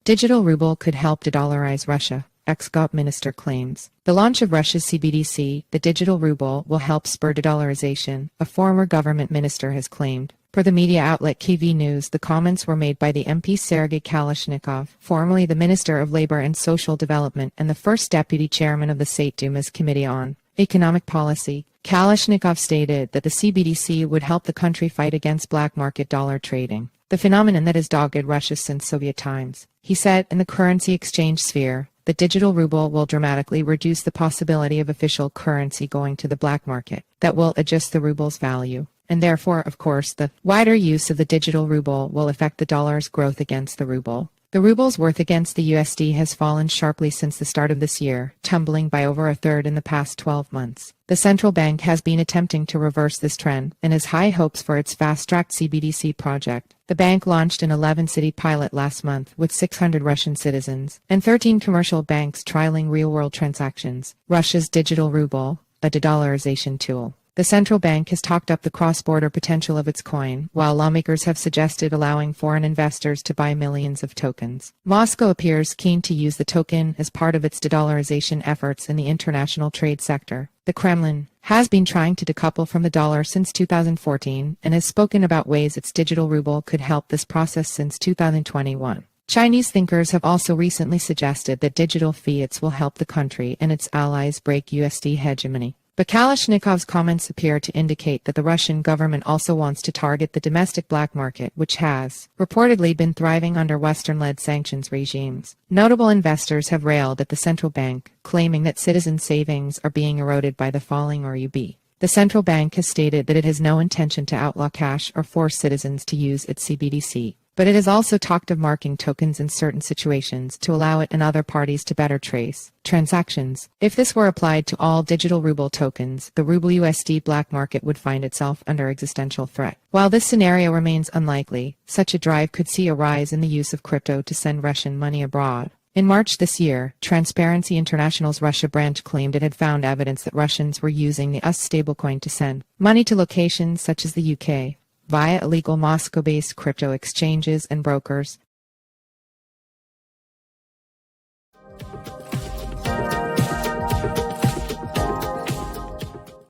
Digital ruble could help de-dollarize Russia, Ex-Gov't minister claims. The launch of Russia's CBDC, the digital ruble, will help spur de-dollarization, a former government minister has claimed. Per the media outlet KV News, the comments were made by the MP Sergei Kalashnikov, formerly the Minister of Labor and Social Development and the first deputy chairman of the Sate Duma's Committee on Economic Policy. Kalashnikov stated that the CBDC would help the country fight against black market dollar trading, the phenomenon that has dogged Russia since Soviet times. He said, in the currency exchange sphere, the digital ruble will dramatically reduce the possibility of official currency going to the black market. That will adjust the ruble's value. And therefore, of course, the wider use of the digital ruble will affect the dollar's growth against the ruble. The ruble's worth against the USD has fallen sharply since the start of this year, tumbling by over a third in the past 12 months. The central bank has been attempting to reverse this trend and has high hopes for its fast-tracked CBDC project. The bank launched an 11-city pilot last month with 600 Russian citizens and 13 commercial banks trialing real-world transactions. Russia's digital ruble, a de-dollarization tool. The central bank has talked up the cross-border potential of its coin, while lawmakers have suggested allowing foreign investors to buy millions of tokens. Moscow appears keen to use the token as part of its de-dollarization efforts in the international trade sector. The Kremlin has been trying to decouple from the dollar since 2014 and has spoken about ways its digital ruble could help this process since 2021. Chinese thinkers have also recently suggested that digital fiats will help the country and its allies break USD hegemony. But Kalashnikov's comments appear to indicate that the Russian government also wants to target the domestic black market, which has reportedly been thriving under Western-led sanctions regimes. Notable investors have railed at the central bank, claiming that citizen savings are being eroded by the falling RUB. The central bank has stated that it has no intention to outlaw cash or force citizens to use its CBDC. But it has also talked of marking tokens in certain situations to allow it and other parties to better trace transactions. If this were applied to all digital ruble tokens, the Ruble USD black market would find itself under existential threat. While this scenario remains unlikely, such a drive could see a rise in the use of crypto to send Russian money abroad. In March this year, Transparency International's Russia branch claimed it had found evidence that Russians were using the US stablecoin to send money to locations such as the UK. Via illegal Moscow-based crypto exchanges and brokers.